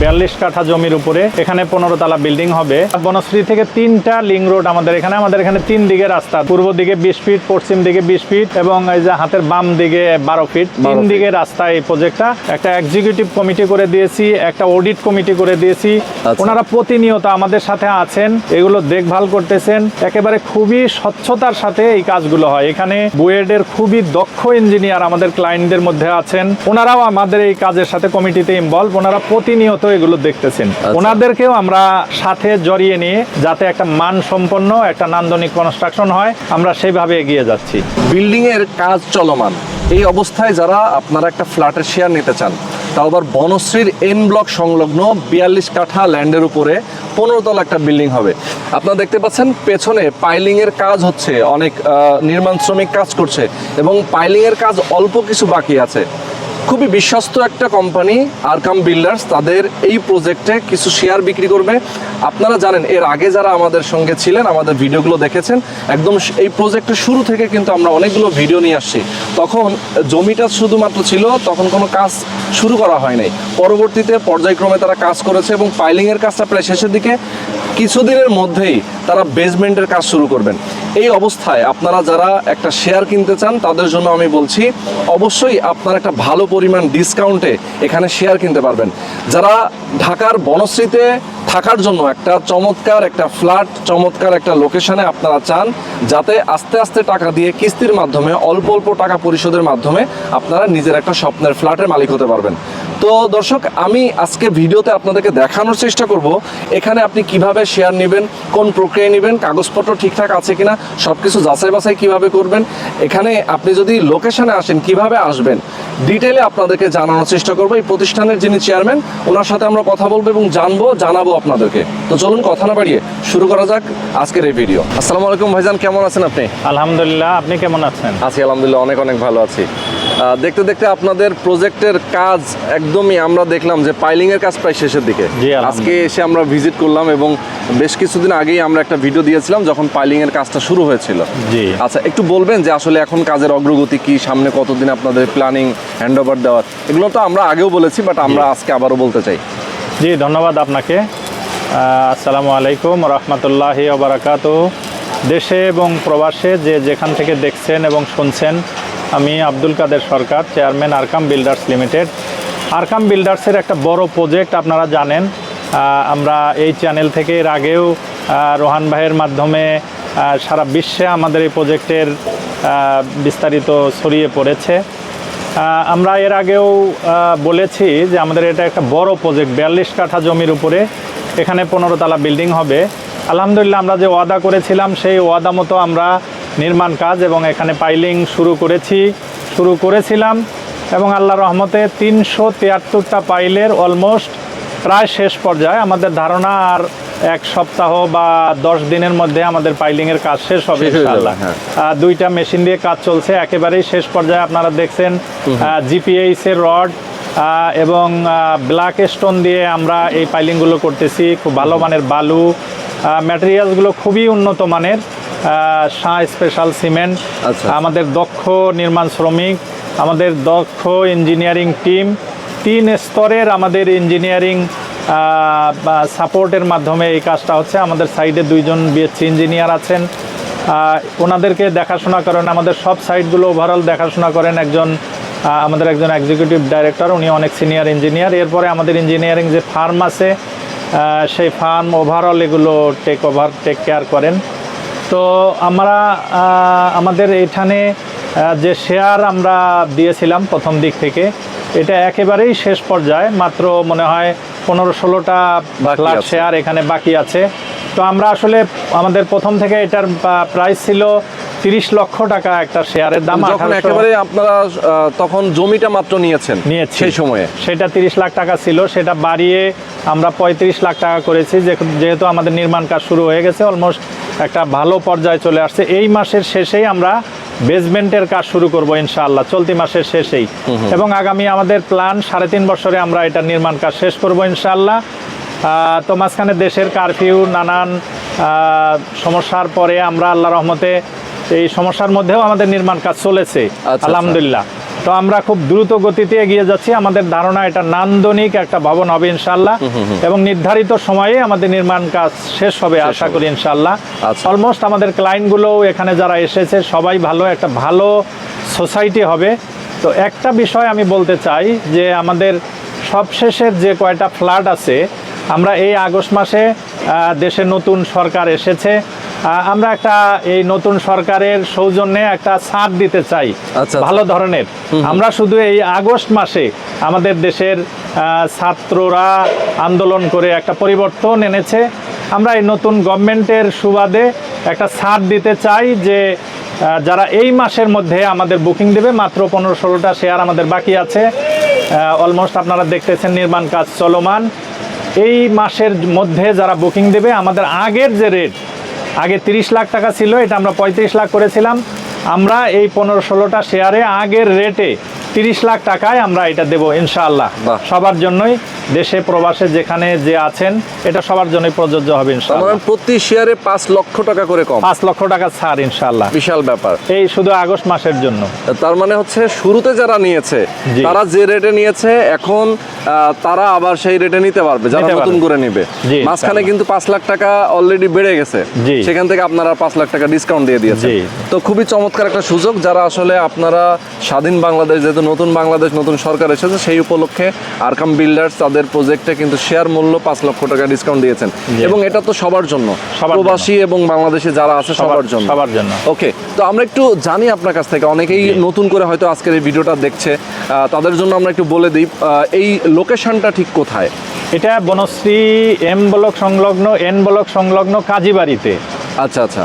42 কাঠা জমির উপরে এখানে 15 তলা বিল্ডিং হবে। বনশ্রী থেকে 3টা লিং রোড আমাদের এখানে 3 দিকে রাস্তা, পূর্ব দিকে 20 ফিট, পশ্চিম দিকে 20 ফিট এবং এই যে হাতের বাম দিকে 12 ফিট, 3 দিকে রাস্তা। এই প্রজেক্টটা একটা এক্সিকিউটিভ কমিটি করে দিয়েছি, একটা অডিট কমিটি করে দিয়েছি। ওনারা প্রতিনিয়ত আমাদের সাথে আছেন, এগুলো দেখভাল করতেছেন। একেবারে খুবই স্বচ্ছতার সাথে এই কাজগুলো হয়। এখানে বুয়েটের খুবই দক্ষ ইঞ্জিনিয়ার আমাদের ক্লায়েন্টদের মধ্যে আছেন, ওনারাও আমাদের এই কাজের সাথে কমিটিতে ইনভলভ। ওনারা প্রতিনিয়ত এগুলো দেখতেছেন। ওনাদেরকেও আমরা সাথে জড়িয়ে নিয়ে যাতে একটা মানসম্পন্ন একটা নান্দনিক কনস্ট্রাকশন হয়, আমরা সেইভাবে এগিয়ে যাচ্ছি। বিল্ডিং এর কাজ চলমান এই অবস্থায় যারা আপনারা একটা ফ্ল্যাটের শেয়ার নিতে চান, তাও আবার বনশ্রীর এন ব্লক সংলগ্ন 42 কাঠা ল্যান্ডের উপরে 15 তলা একটা বিল্ডিং হবে। আপনারা দেখতে পাচ্ছেন পেছনে পাইলিং এর কাজ হচ্ছে, অনেক নির্মাণ শ্রমিক কাজ করছে এবং পাইলিং এর কাজ অল্প কিছু বাকি আছে। খুবই বিশ্বস্ত একটা কোম্পানি আরকাম বিল্ডার্স তাদের এই প্রজেক্টে কিছু শেয়ার বিক্রি করবে। আপনারা জানেন এর আগে যারা আমাদের সঙ্গে ছিলেন, আমাদের ভিডিওগুলো দেখেছেন, একদম এই প্রজেক্টের শুরু থেকে কিন্তু আমরা অনেকগুলো ভিডিও নিয়ে আসছি। তখন জমিটা শুধুমাত্র ছিল, তখন কোনো কাজ শুরু করা হয় নাই। পরবর্তীতে পর্যায়ক্রমে তারা কাজ করেছে এবং পাইলিংয়ের কাজটা প্রায় শেষের দিকে, কিছুদিনের মধ্যেই তারা বেসমেন্টের কাজ শুরু করবেন। এই অবস্থায় আপনারা যারা একটা শেয়ার কিনতে চান তাদের জন্য আমি বলছি অবশ্যই আপনারা একটা ভালো পরিমাণ ডিসকাউন্টে এখানে শেয়ার কিনতে পারবেন। যারা ঢাকার বনশ্রীতে থাকার জন্য একটা চমৎকার একটা ফ্ল্যাট, চমৎকার একটা লোকেশনে আপনারা চান, যাতে আস্তে আস্তে টাকা দিয়ে কিস্তির মাধ্যমে অল্প অল্প টাকা পরিশোধের মাধ্যমে আপনারা নিজের একটা স্বপ্নের ফ্ল্যাটের মালিক হতে পারবেন। তো দর্শক, আমি আজকে ভিডিওতে আপনাদেরকে দেখানোর চেষ্টা করব এখানে আপনি কিভাবে শেয়ার নেবেন, কোন প্রক্রিয়ায় নেবেন, কাগজপত্র ঠিকঠাক আছে কিনা, সবকিছু যাচাই বাছাই কিভাবে করবেন, এখানে আপনি যদি লোকেশনে আসেন কিভাবে আসবেন, ডিটেইলে আপনাদেরকে জানানোর চেষ্টা করব। এই প্রতিষ্ঠানের যিনি চেয়ারম্যান, ওনার সাথে আমরা কথা বলবো এবং জানাবো আপনাদেরকে। তো চলুন কথা না বাড়িয়ে শুরু করা যাক আজকের এই ভিডিও। আসসালামু আলাইকুম ভাইজান, কেমন আছেন আপনি? আলহামদুলিল্লাহ, আপনি কেমন আছেন? আছি আলহামদুলিল্লাহ, অনেক অনেক ভালো আছি। দেখতে দেখতে আপনাদের প্রজেক্টের কাজ একদমই আমরা দেখলাম যে পাইলিং এর কাজ প্রায় শেষের দিকে। আজকে এসে আমরা ভিজিট করলাম এবং বেশ কিছুদিন আগেই আমরা একটা ভিডিও দিয়েছিলাম যখন পাইলিং এর কাজটা শুরু হয়েছিল। জি আচ্ছা, একটু বলবেন যে আসলে এখন কাজের অগ্রগতি কি, সামনে কতদিন আপনাদের প্ল্যানিং, হ্যান্ডওভার দেওয়ার, এগুলো তো আমরা আগেও বলেছি, বাট আমরা আজকে আবারও বলতে চাই। জি, ধন্যবাদ আপনাকে। আসসালামু আলাইকুম রহমতুল্লাহি ওয়া বারাকাতুহু। দেশে এবং প্রবাসে যে যেখান থেকে দেখছেন এবং শুনছেন, আমি Abdul Kader Sarkar, chairman Arkam builders limited. Arkam বিল্ডার্সের একটা বড় প্রজেক্ট আপনারা জানেন। আমরা এই চ্যানেল থেকে এর আগেও রোহান ভাইয়ের মাধ্যমে সারা বিশ্বে আমাদের এই প্রজেক্টের বিস্তারিত ছড়িয়ে পড়েছে। আমরা এর আগেও বলেছি যে আমাদের এটা একটা বড় প্রজেক্ট, 42 কাঠা জমির উপরে এখানে 15 তলা বিল্ডিং হবে। আলহামদুলিল্লাহ, আমরা যে ওয়াদা করেছিলাম সেই ওয়াদা মতো আমরা নির্মাণ কাজ এবং এখানে পাইলিং শুরু করেছিলাম এবং আল্লাহর রহমতে 373টা পাইলের অলমোস্ট প্রায় শেষ পর্যায়ে। আমাদের ধারণা আর 1 সপ্তাহ বা 10 দিনের মধ্যে আমাদের পাইলিংয়ের কাজ শেষ হবে ইনশাআল্লাহ। 2টা মেশিন দিয়ে কাজ চলছে, একেবারেই শেষ পর্যায়ে। আপনারা দেখছেন জিপিএইচ এর রড এবং ব্ল্যাক স্টোন দিয়ে আমরা এই পাইলিংগুলো করতেছি। খুব ভালো মানের বালু, ম্যাটেরিয়ালসগুলো খুবই উন্নত মানের, শাহ স্পেশাল সিমেন্ট। আমাদের দক্ষ নির্মাণ শ্রমিক, আমাদের দক্ষ ইঞ্জিনিয়ারিং টিম, 3 স্তরের আমাদের ইঞ্জিনিয়ারিং সাপোর্টের মাধ্যমে এই কাজটা হচ্ছে। আমাদের সাইডে 2জন বিএসসি ইঞ্জিনিয়ার আছেন, ওনাদেরকে দেখাশোনা করেন। আমাদের সব সাইটগুলো ওভারঅল দেখাশোনা করেন আমাদের একজন এক্সিকিউটিভ ডাইরেক্টর, উনি অনেক সিনিয়র ইঞ্জিনিয়ার। এরপরে আমাদের ইঞ্জিনিয়ারিং যে ফার্ম আছে, সেই ফার্ম ওভারঅল এগুলো টেক কেয়ার করেন। তো আমরা আমাদের এখানে যে শেয়ার আমরা দিয়েছিলাম প্রথম দিক থেকে, এটা একেবারেই শেষ পর্যায়ে। মাত্র মনে হয় 15-16টা ফ্ল্যাট শেয়ার এখানে বাকি আছে। তো আমরা আসলে আমাদের প্রথম থেকে এটার প্রাইস ছিল 30 লক্ষ টাকা একটা শেয়ারের দাম। একেবারে আপনারা তখন জমিটা মাত্র নিয়েছেন সেই সময়ে, সেটা 30 লাখ টাকা ছিল, সেটা বাড়িয়ে আমরা 35 লাখ টাকা করেছি। যেহেতু আমাদের নির্মাণ কাজ শুরু হয়ে গেছে, অলমোস্ট একটা ভালো পর্যায়ে চলে আসছে। এই মাসের শেষেই আমরা বেসমেন্টের কাজ শুরু করব ইনশাআল্লাহ, চলতি মাসের শেষেই। এবং আগামী আমাদের প্ল্যান 3.5 বছরে আমরা এটা নির্মাণ কাজ শেষ করব ইনশাআল্লাহ। তো মাঝখানে দেশের কারফিউ, নানান সমস্যার পরে আমরা আল্লাহ রহমতে এই সমস্যার মধ্যেও আমাদের নির্মাণ কাজ চলেছে আলহামদুলিল্লাহ। তো আমরা খুব দ্রুত গতিতে এগিয়ে যাচ্ছি। আমাদের ধারণা এটা নান্দনিক একটা ভবন হবে ইনশাআল্লাহ, এবং নির্ধারিত সময়ে আমাদের নির্মাণ কাজ শেষ হবে আশা করি ইনশাআল্লাহ। আচ্ছা। অলমোস্ট আমাদের ক্লায়েন্টগুলো এখানে যারা এসেছে সবাই ভালো, একটা ভালো সোসাইটি হবে। তো একটা বিষয় আমি বলতে চাই যে আমাদের সবশেষের যে কয়টা ফ্ল্যাট আছে, আমরা এই আগস্ট মাসে দেশে নতুন সরকার এসেছে, আমরা একটা এই নতুন সরকারের সৌজন্যে একটা ছাড় দিতে চাই আচ্ছা। ভালো ধরনের। আমরা শুধু এই আগস্ট মাসে আমাদের দেশের ছাত্ররা আন্দোলন করে একটা পরিবর্তন এনেছে, আমরা এই নতুন গভর্নমেন্টের সুবাদে একটা ছাড় দিতে চাই যে যারা এই মাসের মধ্যে আমাদের বুকিং দেবে, মাত্র 15-16টা শেয়ার আমাদের বাকি আছে। অলমোস্ট আপনারা দেখতেছেন নির্মাণ কাজ চলমান। এই মাসের মধ্যে যারা বুকিং দেবে, আমাদের আগের যে রেট, আগে 30 লাখ টাকা ছিল, এটা আমরা 35 লাখ করেছিলাম। আমরা এই 15-16টা শেয়ারে আগের রেটে 30 লাখ টাকায় আমরা এটা দেবো ইনশাআল্লাহ। বাহ। সবার জন্যই, দেশে প্রবাসে যেখানে যে আছেন, এটা সবার জন্যই প্রযোজ্য হবে ইনশাআল্লাহ। মানে প্রতি শেয়ারে 5 লক্ষ টাকা করে কম, 5 লক্ষ টাকা ছাড় ইনশাআল্লাহ, বিশাল ব্যাপার। এই শুধু আগস্ট মাসের জন্য। তার মানে হচ্ছে শুরুতে যারা নিয়েছে জি। তারা যে রেটে নিয়েছে এখন তারা আবার সেই রেটে নিতে পারবে যারা নিতে নতুন পারবে। করে নিবে। জি, মাঝখানে ইনশাআল্লাহ। কিন্তু 5 লাখ টাকা অলরেডি বেড়ে গেছে, জি। সেখান থেকে আপনারা 5 লাখ টাকা ডিসকাউন্ট দিয়ে দিয়েছেন। জি। তো খুবই চমৎকার একটা সুযোগ, যারা আসলে আপনারা স্বাধীন বাংলাদেশ, যেহেতু নতুন বাংলাদেশ, নতুন সরকার এসেছে, সেই উপলক্ষে আরকাম বিল্ডার্স তাদের প্রজেক্টে কিন্তু শেয়ার মূল্য 5 লক্ষ টাকা ডিসকাউন্ট দিয়েছেন। জি। এবং এটা তো সবার জন্য, সবার জন্য। প্রবাসী এবং বাংলাদেশি যারা আছে সবার জন্য। সবার জন্য। ওকে, তো আমরা একটু জানি আপনার কাছ থেকে, অনেকেই নতুন করে হয়তো আজকের এই ভিডিওটা দেখছে, তাদের জন্য আমরা একটু বলে দিই এই লোকেশনটা ঠিক কোথায়। এটা বনশ্রী এম ব্লক সংলগ্ন, এন ব্লক সংলগ্ন কাজীবাড়িতে। আচ্ছা আচ্ছা,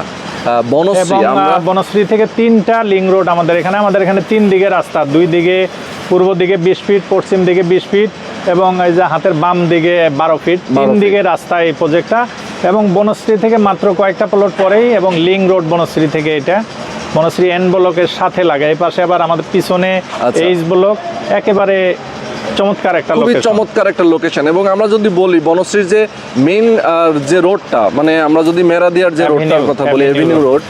বনশ্রী। এবং আমরা বনশ্রী থেকে 3টা লিং রোড আমাদের এখানে 3 দিকে রাস্তা, 2 দিকে, পূর্ব দিকে 20 ফিট, পশ্চিম দিকে 20 ফিট, এবং এই যে হাতের বাম দিকে 12 ফিট, 3 দিকে রাস্তা এই প্রজেক্টটা। এবং বনশ্রী থেকে মাত্র কয়েকটা প্লট পরেই, এবং লিং রোড বনশ্রী থেকে, এটা বনশ্রী এন ব্লকের সাথে লাগে। এই পাশে আবার আমাদের পিছনে আচ্ছা। এইচ ব্লক, একেবারে চমৎকার একটা খুবই লোকেশন। চমৎকার একটা লোকেশন। এবং আমরা যদি বলি বনশ্রীর যে মেইন যে রোডটা, মানে আমরা যদি মেরাদিয়ার যে রোডটার কথা বলি, এভিনিউ রোড,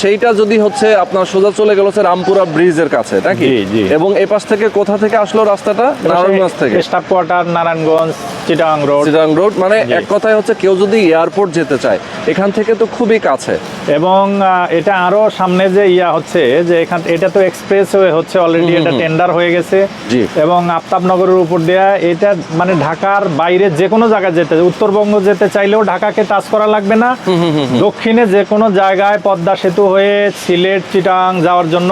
সেইটা যদি হচ্ছে আপনার সোজা চলে গেল হচ্ছে রামপুরা ব্রিজের কাছে নাকি? জি, জি। এবং এ পাশ থেকে কোথা থেকে আসলো রাস্তাটা? নারায়ণগঞ্জ থেকে, staff quarter, Narayanganj, Chittagong road. Chittagong road. মানে জি। এক কথায় হচ্ছে কেউ যদি এয়ারপোর্ট যেতে চায় এখান থেকে তো খুবই কাছে। এবং এটা আরো সামনে যে হচ্ছে যে এটা তো এক্সপ্রেসওয়ে হচ্ছে অলরেডি, এটা টেন্ডার হয়ে গেছে। জি। এবং আফতাবনগরের উপর দেয়া এটা, মানে ঢাকার বাইরে যে কোনো জায়গায় যেতে, উত্তরবঙ্গ যেতে চাইলেও ঢাকাকে টাচ করা লাগবে না। দক্ষিণে যে কোনো জায়গায় পদ্মা সেতু হয়ে সিলেট, চিটাগাং যাওয়ার জন্য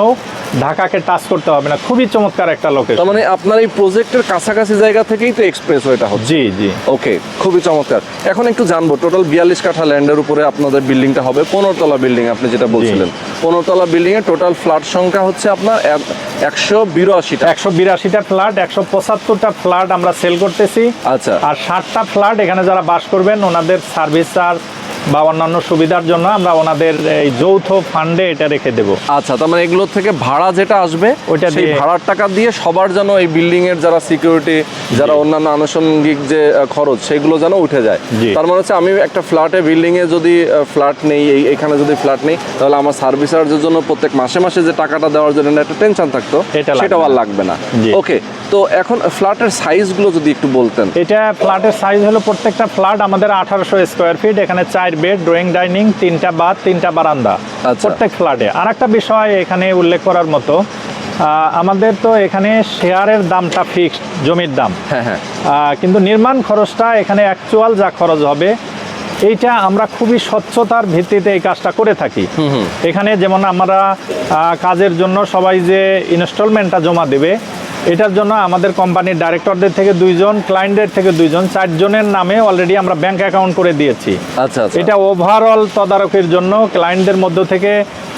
ঢাকাকে টাচ করতে হবে না। খুবই চমৎকার একটা লোকেশন। তার মানে আপনার এই প্রজেক্টের কাছাকাছি জায়গা থেকেই তো এক্সপ্রেসওয়েটা হচ্ছে। জি জি। ওকে, খুবই চমৎকার। এখন একটু জানবো, টোটাল 42 কাঠা ল্যান্ডের উপরে আপনাদের বিল্ডিংটা হবে, 15 তলা বিল্ডিং আপনি যেটা বলছিলেন। 15 তলা বিল্ডিং এর টোটাল ফ্ল্যাট সংখ্যা হচ্ছে আপনার 182টা। 182টা ফ্ল্যাট, 175টা ফ্ল্যাট আমরা সেল করতেছি। আচ্ছা। আর 60টা ফ্ল্যাট এখানে যারা বাস করবেন, ওনাদের সার্ভিস চার্জ বা অন্যান্য সুবিধার জন্য আমরা ওনাদের এই যৌথ ফান্ডে এটা রেখে দেব। আচ্ছা, তার মানে এগুলোর থেকে ভাড়া যেটা আসবে ওইটা সেই দিয়ে- ভাড়ার টাকা দিয়ে সবার যেন এই বিল্ডিং এর যারা সিকিউরিটি, যারা অন্যান্য আনুষঙ্গিক যে খরচ, সেগুলো যেন উঠে যায়। জি। তার মানে হচ্ছে আমি একটা ফ্ল্যাটে, বিল্ডিং এ যদি ফ্ল্যাট নেই, এখানে যদি ফ্ল্যাট নেই, তাহলে আমার সার্ভিস চার্জের জন্য প্রত্যেক মাসে মাসে যে টাকাটা দেওয়ার জন্য একটা টেনশন থাকতো, এটা লাগবে সেটাও আর না। লাগবে না। জি। ওকে, তো এখন ফ্ল্যাটের সাইজগুলো যদি একটু বলতেন। এটা ফ্ল্যাটের সাইজ হলো, প্রত্যেকটা ফ্ল্যাট আমাদের 1800 স্কোয়ার ফিট, এখানে 4 বেড, ড্রয়িং ডাইনিং, 3টা বাথ, 3টা বারান্দা আচ্ছা। প্রত্যেক ফ্ল্যাটে। আর একটা বিষয় এখানে উল্লেখ করার মতো, আমাদের তো এখানে শেয়ারের দামটা ফিক্সড, জমির দাম। হ্যাঁ হ্যাঁ। কিন্তু নির্মাণ খরচটা এখানে অ্যাকচুয়াল যা খরচ হবে, এইটা আমরা খুবই স্বচ্ছতার ভিত্তিতে এই কাজটা করে থাকি। এখানে যেমন আমরা কাজের জন্য সবাই যে ইনস্টলমেন্টটা জমা দেবে, এটার জন্য আমাদের কোম্পানির ডাইরেক্টরদের থেকে 2 জন, ক্লায়েন্টের থেকে 2 জন, 4 জনের নামে অলরেডি আমরা ব্যাংক অ্যাকাউন্ট করে দিয়েছি। আচ্ছা আচ্ছা। এটা ওভারঅল তদারকির জন্য ক্লায়েন্টদের মধ্য থেকে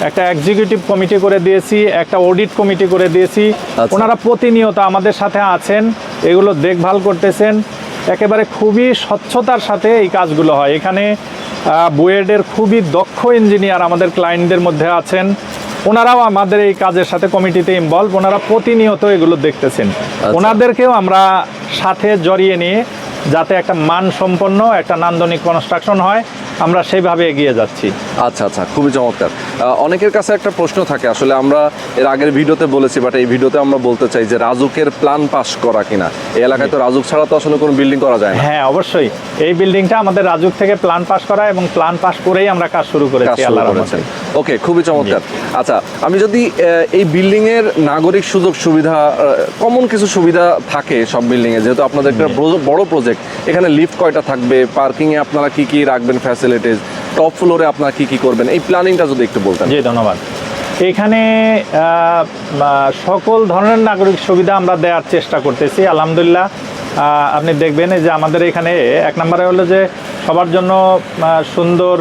একটা এক্সিকিউটিভ কমিটি করে দিয়েছি, একটা অডিট কমিটি করে দিয়েছি। আচ্ছা। ওনারা প্রতিনিয়ত আমাদের সাথে আছেন, এগুলো দেখভাল করতেছেন। একেবারে খুবই স্বচ্ছতার সাথে এই কাজগুলো হয়। এখানে বুয়েটের খুবই দক্ষ ইঞ্জিনিয়ার আমাদের ক্লায়েন্টদের মধ্যে আছেন, ওনারাও আমাদের এই কাজের সাথে কমিটিতে ইনভলভ, ওনারা প্রতিনিয়ত এগুলো দেখতেছেন। ওনাদেরকেও আমরা সাথে জড়িয়ে নিয়ে যাতে একটা মানসম্পন্ন একটা নান্দনিক কনস্ট্রাকশন হয়, আমরা সেইভাবে এগিয়ে যাচ্ছি। আচ্ছা আচ্ছা, খুবই চমৎকার। অনেকের কাছে একটা প্রশ্ন থাকে, আসলে আমরা এর আগের ভিডিওতে বলেছি, বাট এই ভিডিওতে আমরা বলতে চাই যে রাজুকের প্ল্যান পাস করা কিনা। এই এলাকায় তো রাজুক ছাড়া তো আসলে কোনো বিল্ডিং করা যায় না। হ্যাঁ, অবশ্যই এই বিল্ডিংটা আমাদের রাজুক থেকে প্ল্যান পাস করা, এবং প্ল্যান পাস করেই আমরা কাজ শুরু করেছি আল্লাহর রহমতে। ওকে, খুবই চমৎকার। আচ্ছা, আমি যদি এই বিল্ডিং এর নাগরিক সুযোগ সুবিধা, কমন কিছু সুবিধা থাকে সব বিল্ডিং এ, যেহেতু আপনাদের একটা বড় প্রজেক্ট, এখানে লিফট কয়টা থাকবে, পার্কিং এ আপনারা কি কি রাখবেন ফ্যাসিলিটিস, টপ ফ্লোরে আপনারা কি কি করবেন, এই প্ল্যানিংটা যদি একটু বলতেন। জি, ধন্যবাদ। এখানে সকল ধরনের নাগরিক সুবিধা আমরা দেওয়ার চেষ্টা করতেছি আলহামদুলিল্লাহ। আপনি দেখবেন যে আমাদের এখানে এক নম্বরে হলো যে সবার জন্য সুন্দর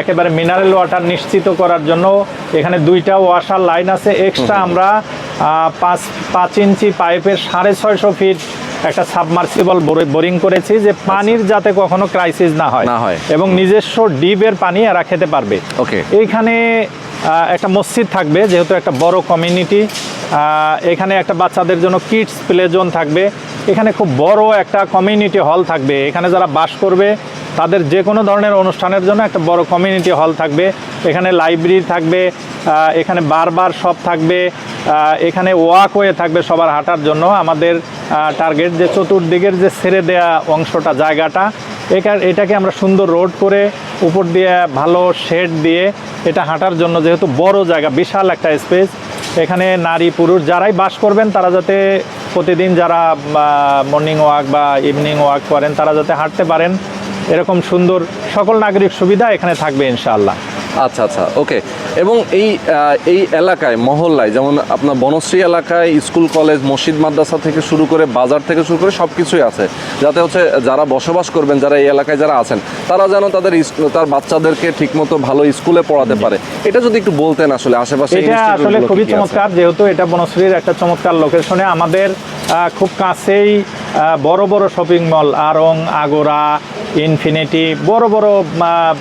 একেবারে মিনারেল ওয়াটার নিশ্চিত করার জন্য এখানে 2টা ওয়াশার লাইন আছে এক্সট্রা। আমরা 5 ইঞ্চি পাইপের 650 ফিট একটা সাবমার্সিবল বোরিং করেছি, যে পানির যাতে কখনো ক্রাইসিস না হয় এবং নিজস্ব ডিপের পানি এরা খেতে পারবে। ওকে, এইখানে একটা মসজিদ থাকবে, যেহেতু একটা বড় কমিউনিটি। এখানে একটা বাচ্চাদের জন্য কিডস প্লে জোন থাকবে। এখানে খুব বড় একটা কমিউনিটি হল থাকবে। এখানে যারা বাস করবে তাদের যে কোনো ধরনের অনুষ্ঠানের জন্য একটা বড় কমিউনিটি হল থাকবে। এখানে লাইব্রেরি থাকবে, এখানে বারবার শপ থাকবে, এখানে ওয়াকওয়ে থাকবে সবার হাঁটার জন্য। আমাদের টার্গেট যে চতুর্দিকের যে ছেড়ে দেয়া অংশটা, জায়গাটা, এটাকে আমরা সুন্দর রোড করে উপর দিয়ে ভালো শেড দিয়ে এটা হাঁটার জন্য, যেহেতু বড় জায়গা, বিশাল একটা স্পেস, এখানে নারী পুরুষ যারাই বাস করবেন তারা যাতে প্রতিদিন যারা মর্নিং ওয়াক বা ইভিনিং ওয়াক করেন তারা যাতে হাঁটতে পারেন, এরকম সুন্দর সকল নাগরিক সুবিধা এখানে থাকবে ইনশাআল্লাহ। আচ্ছা আচ্ছা, ওকে। এবং এই এলাকায়, মহল্লায়, যেমন আপনার বনশ্রী এলাকায় স্কুল কলেজ মসজিদ মাদ্রাসা থেকে শুরু করে বাজার থেকে শুরু করে সব কিছুই আছে, যাতে হচ্ছে যারা বসবাস করবেন, যারা এই এলাকায় যারা আছেন, তারা যেন তার বাচ্চাদেরকে ঠিকমতো ভালো স্কুলে পড়াতে পারে। এটা যদি একটু বলতেন আসলে আশেপাশে। এটা আসলে খুবই চমৎকার, যেহেতু এটা বনশ্রীর একটা চমৎকার লোকেশনে, আমাদের খুব কাছেই বড় বড় শপিং মল, আরং, আগোরা, ইনফিনিটি, বড় বড়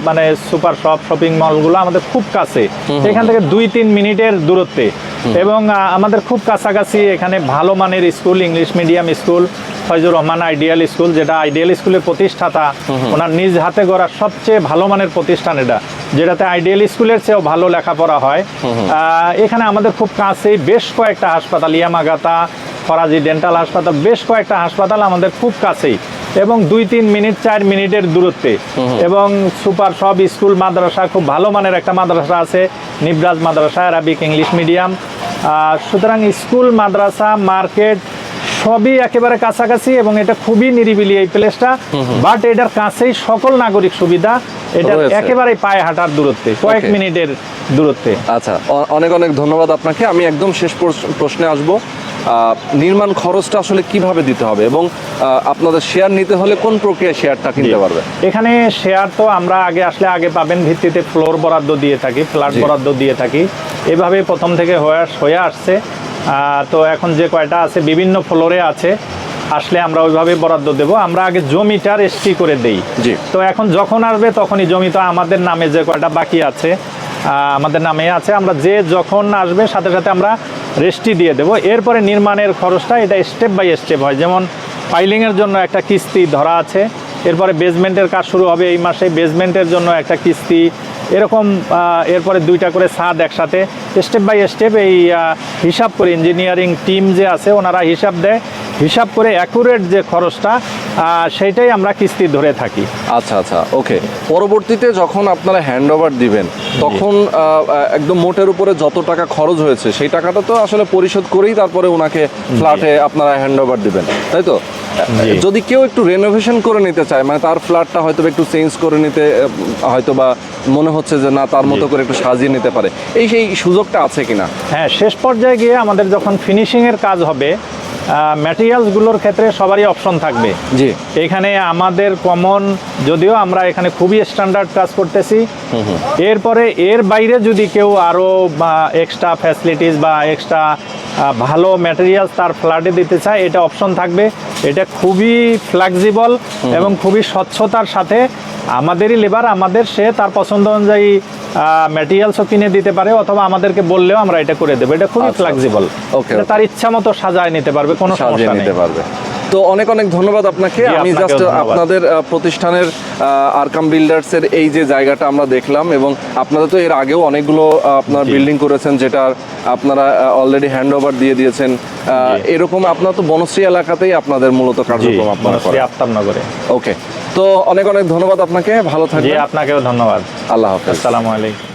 মানে সুপার শপ শপিং মলগুলো আমাদের খুব কাছে, এখান থেকে 2-3 মিনিটের দূরত্বে। এবং আমাদের খুব কাছাকাছি এখানে ভালো মানের school, English medium school, Faizur Rahman ideal school, যেটা আইডিয়াল স্কুলের প্রতিষ্ঠাতা, ওনার নিজ হাতে গড়া সবচেয়ে ভালো মানের প্রতিষ্ঠান এটা, যেটাতে আইডিয়াল স্কুলের চেয়েও ভালো লেখাপড়া হয়। এখানে আমাদের খুব কাছেই বেশ কয়েকটা হাসপাতাল, ইয়ামাগাতা, ফরাজি ডেন্টাল হাসপাতাল, বেশ কয়েকটা হাসপাতাল আমাদের খুব কাছেই, এবং 2-3 মিনিট 4 মিনিটের দূরত্বে। এবং সুপার সব স্কুল, মাদ্রাসা, খুব ভালো মানের একটা মাদ্রাসা আছে, নিবরাজ মাদ্রাসা, আরাবিক ইংলিশ মিডিয়াম। সুতরাং স্কুল, মাদ্রাসা, মার্কেট সবই একেবারে কাছাকাছি, এবং এটা খুবই নিরিবিলি এই প্লেসটা। বাট এটার কাছেই সকল নাগরিক সুবিধা, এটা একেবারে পায়ে হাঁটার দূরত্বে, কয়েক মিনিটের দূরত্বে। আচ্ছা, অনেক অনেক ধন্যবাদ আপনাকে। আমি একদম শেষ প্রশ্নে আসব। নির্মাণ খরচটা আসলে কিভাবে দিতে হবে, এবং আপনাদের শেয়ার নিতে হলে কোন প্রক্রিয়ায় শেয়ারটা কিনতে পারবে? এখানে শেয়ার তো আমরা আগে পাবেন, ভিত্তিতে ফ্লোর বরাদ্দ দিয়ে থাকি, ফ্ল্যাট বরাদ্দ দিয়ে থাকি, এভাবে প্রথম থেকে হয়ে আসছে। তো এখন যে কয়টা আছে বিভিন্ন ফ্লোরে আছে, আসলে আমরা ওইভাবে বরাদ্দ দেব। আমরা আগে জমিটা রেজিস্ট্রি করে দেই। তো এখন যখন আসবে তখনই জমি তো আমাদের নামে যে কয়টা বাকি আছে আমাদের নামে আছে, আমরা যে যখন আসবে সাথে সাথে আমরা রেজিস্ট্রি দিয়ে দেব। এরপরে নির্মাণের খরচটা এটা স্টেপ বাই স্টেপ হয়, যেমন ফাইলিংয়ের জন্য একটা কিস্তি ধরা আছে, এরপরে বেসমেন্টের কাজ শুরু হবে এই মাসে, বেসমেন্টের জন্য একটা কিস্তি, এরকম এরপরে 2টা করে ছাদ একসাথে স্টেপ বাই স্টেপ এই হিসাব করে ইঞ্জিনিয়ারিং টিম যে আছে ওনারা হিসাব দেয়, হিসাব করে অ্যাকুরেট যে খরচটা সেইটাই আমরা কিস্তি ধরে থাকি। আচ্ছা আচ্ছা, ওকে। পরবর্তীতে যখন আপনারা হ্যান্ড ওভার দিবেন তখন একদম মোটের উপরে যত টাকা খরচ হয়েছে সেই টাকাটা তো আসলে পরিশোধ করেই তারপরে ওনাকে ফ্ল্যাটে আপনারা হ্যান্ড ওভার দিবেন, তাই তো? যদি কেউ একটু রেনোভেশন করে নিতে চায়, মানে তার ফ্ল্যাটটা হয়তো একটু চেঞ্জ করে নিতে, হয়তো বা মনে হচ্ছে যে না তার মতো করে একটু সাজিয়ে নিতে পারে, সেই সুযোগটা আছে কিনা? হ্যাঁ, শেষ পর্যায়ে গিয়ে আমাদের যখন ফিনিশিংয়ের কাজ হবে, ম্যাটেরিয়ালসগুলোর ক্ষেত্রে সবারই অপশন থাকবে। জি, এখানে আমাদের কমন, যদিও আমরা এখানে খুবই স্ট্যান্ডার্ড কাজ করতেছি, এরপরে এর বাইরে যদি কেউ আরও এক্সট্রা ফ্যাসিলিটিস বা এক্সট্রা ভালো ম্যাটেরিয়ালস তার ফ্ল্যাটে দিতে চায়, এটা অপশন থাকবে। এটা খুবই ফ্লেক্সিবল এবং খুবই স্বচ্ছতার সাথে আমাদেরই লেবার, সে তার পছন্দ অনুযায়ী ম্যাটেরিয়ালসও কিনে দিতে পারে, অথবা আমাদেরকে বললেও আমরা এটা করে দেবো। এটা খুবই ফ্লেক্সিবল, তার ইচ্ছা মতো সাজায় নিতে পারবে, কোনো সমস্যা নেই। তো অনেক অনেক ধন্যবাদ আপনাকে। জি, আমি আপনাকেও জাস্ট ধন্যবাদ। আপনাদের প্রতিষ্ঠানের আরকাম বিল্ডার্সের এই যে জায়গাটা আমরা দেখলাম, এবং আপনারা তো এর আগেও অনেকগুলো আপনার জি। বিল্ডিং করেছেন, যেটা আপনারা অলরেডি হ্যান্ড ওভার দিয়ে দিয়েছেন। এরকম আপনার তো বনশ্রী এলাকাতেই আপনাদের মূলত জি, কার্যক্রম আপনারা বনশ্রী করেন। আফতাবনগরে। ওকে, তো অনেক অনেক ধন্যবাদ আপনাকে, ভালো জি, থাকবেন। আপনাকেও ধন্যবাদ। আল্লাহ হাফেজ। আসসালামু আলাইকুম।